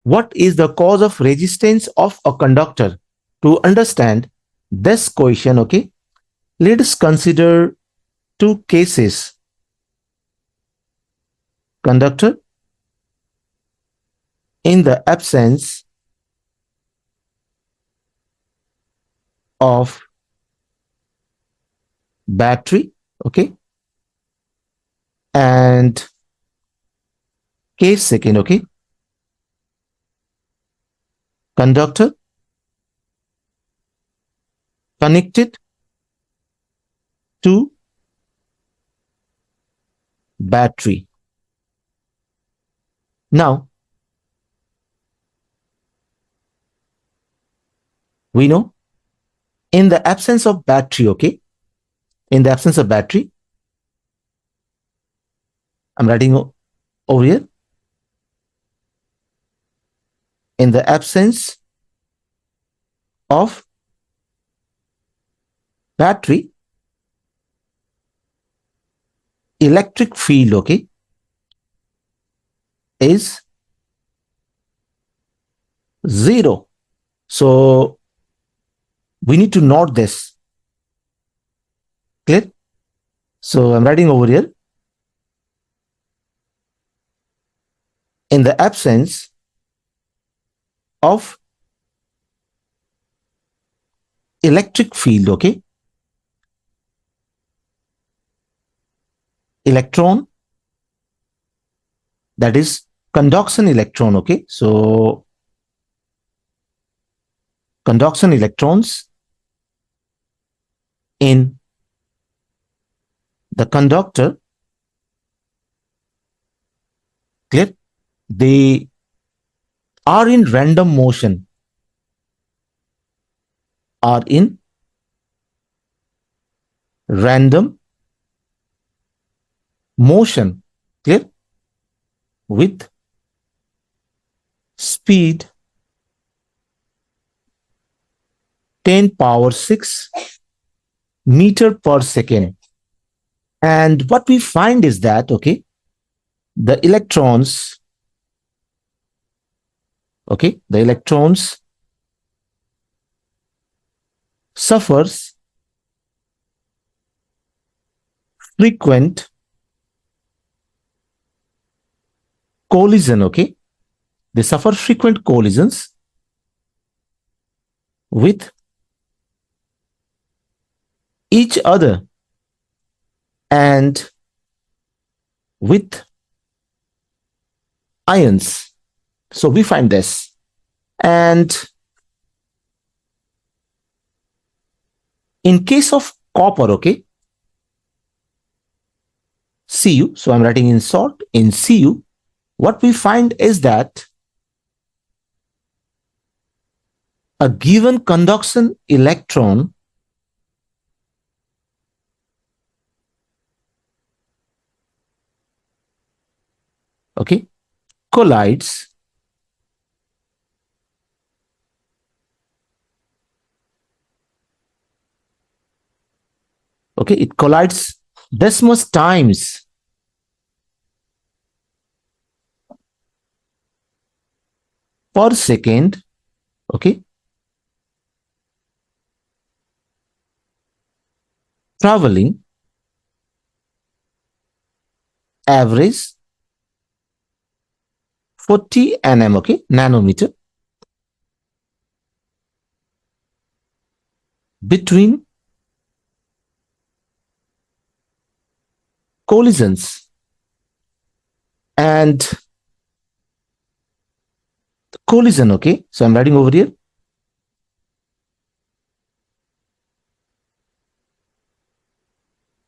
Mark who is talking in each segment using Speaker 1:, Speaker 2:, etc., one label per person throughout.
Speaker 1: What is the cause of resistance of a conductor? To understand this question, okay, let us consider two cases. Conductor in the absence of battery, okay, and case second, okay, conductor connected to battery. Now, we know in the absence of battery, okay, in the absence of battery, I'm writing over here, in the absence of battery, electric field, okay, is zero. So we need to note this. Clear? So I'm writing over here, in the absence of electric field, okay, electron, that is conduction electron, okay, so conduction electrons in the conductor, clear, they are in random motion, are in random motion, clear, with speed 10 power 6 meter per second. And what we find is that, okay, the electrons, okay, the electrons suffers frequent collision, okay, they suffer frequent collisions with each other and with ions. So we find this. And in case of copper, okay, Cu, so I'm writing in short, in Cu, what we find is that a given conduction electron okay, collides okay, it collides this much times per second, okay, traveling average 40 nm, okay, nanometer between collisions. And collision, okay, so I'm writing over here,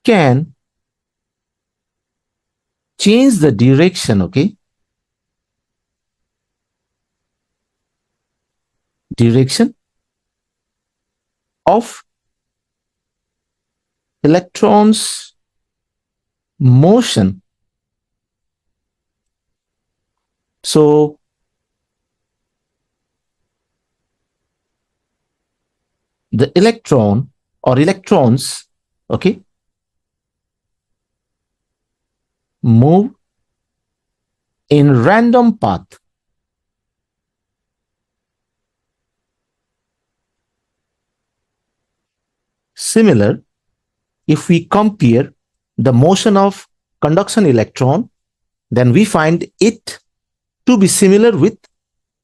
Speaker 1: can change the direction, okay, direction of electrons motion. So the electron or electrons, okay, move in random path similar if we compare the motion of conduction electron, then we find it to be similar with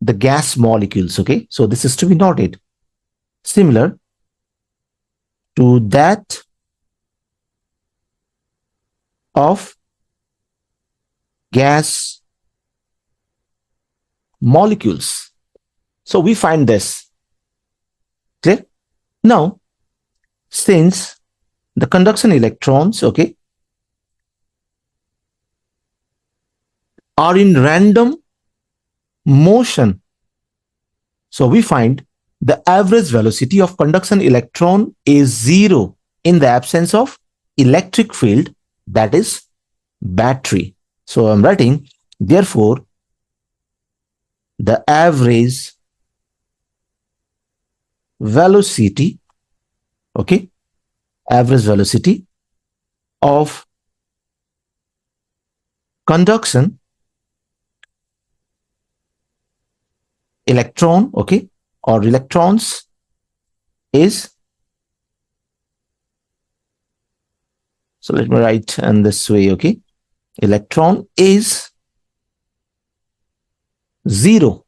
Speaker 1: the gas molecules. Okay, so this is to be noted. Similar to that of gas molecules. So we find this. Clear? Now, since the conduction electrons, okay, are in random motion, so we find the average velocity of conduction electron is zero in the absence of electric field, that is battery. So I'm writing, therefore, the average velocity, okay, average velocity of conduction electron, okay, or electrons is, so let me write in this way, okay, electron is zero.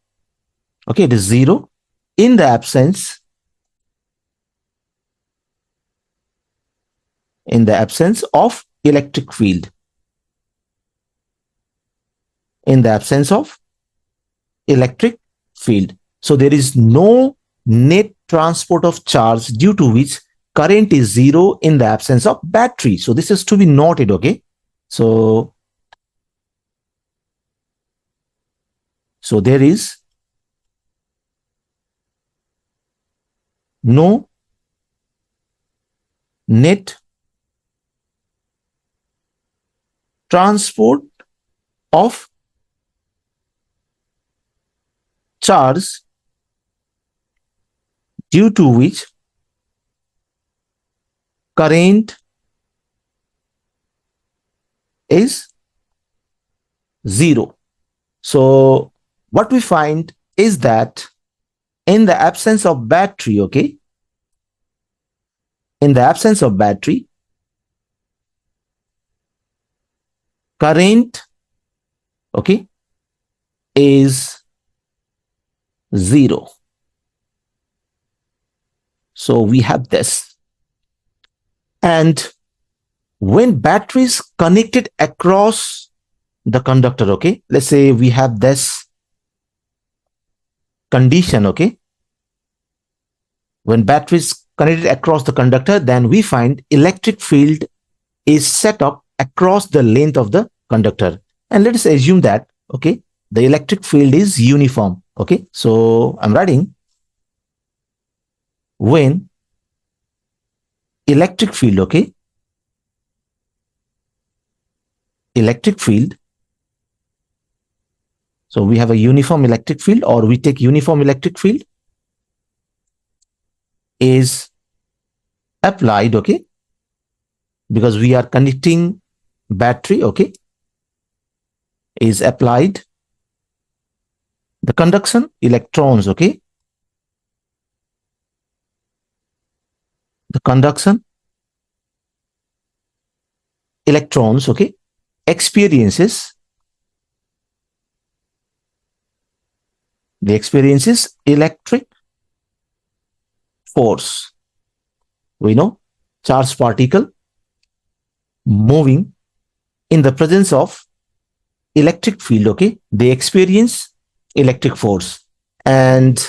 Speaker 1: Okay, it is zero in the absence of electric field. In the absence of electric field. So there is no net transport of charge, due to which current is zero in the absence of battery. So this is to be noted, okay? So there is no net transport of charge, due to which current is zero. So what we find is that in the absence of battery, okay, in the absence of battery, current, okay, is zero. So we have this. And when battery is connected across the conductor, okay, let's say we have this condition, okay, when battery is connected across the conductor, then we find electric field is set up across the length of the conductor. And let us assume that, okay, the electric field is uniform. Okay, so I'm writing, when electric field, okay, electric field, so we have a uniform electric field, or we take uniform electric field is applied, okay, because we are connecting battery, okay, is applied the conduction electrons, okay, the conduction electrons, okay, experiences electric force. We know charged particle moving in the presence of electric field, okay, they experience electric force. And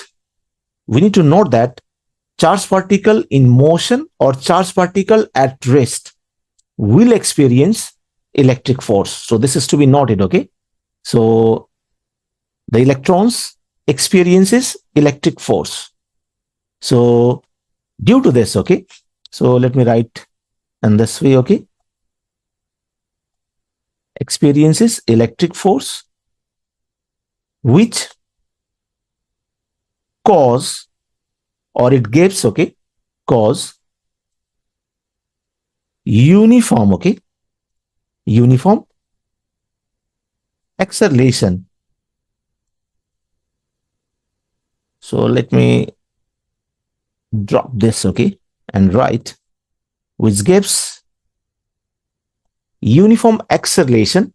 Speaker 1: we need to note that charged particle in motion or charged particle at rest will experience electric force. So this is to be noted, okay? So the electrons experiences electric force. So due to this, okay, so let me write in this way, okay, experiences electric force which cause, or it gives, okay, cause uniform, okay, uniform acceleration. So let me drop this, okay, and write which gives uniform acceleration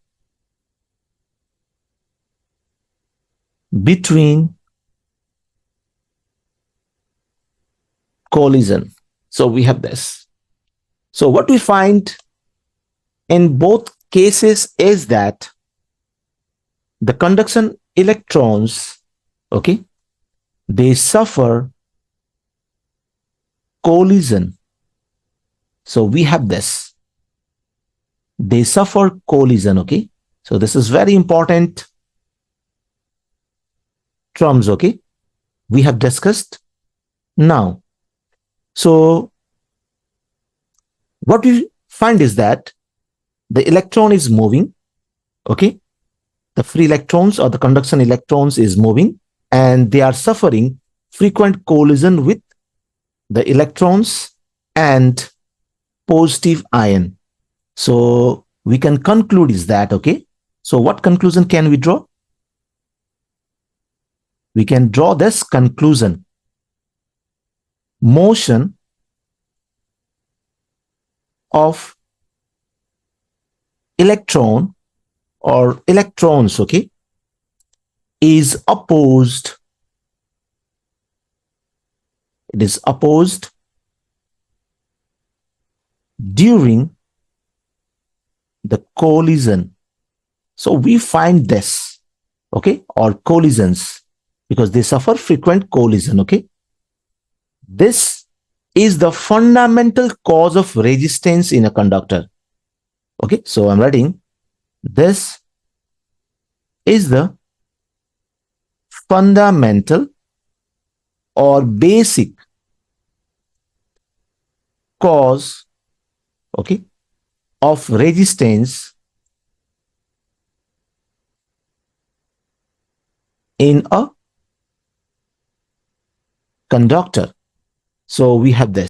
Speaker 1: between collision. So we have this. So what we find in both cases is that the conduction electrons, okay, they suffer collision. So we have this. They suffer collision, okay. So this is very important terms, okay, we have discussed now. So what we find is that the electron is moving, okay, the free electrons or the conduction electrons is moving, and they are suffering frequent collision with the electrons and positive ion. So we can conclude is that, okay, so what conclusion can we draw? We can draw this conclusion: motion of electron or electrons, okay, is opposed. It is opposed during the collision. So we find this, okay, or collisions, because they suffer frequent collision, okay. This is the fundamental cause of resistance in a conductor. Okay, so I'm writing this is the fundamental or basic cause, okay, of resistance in a conductor. So we have this.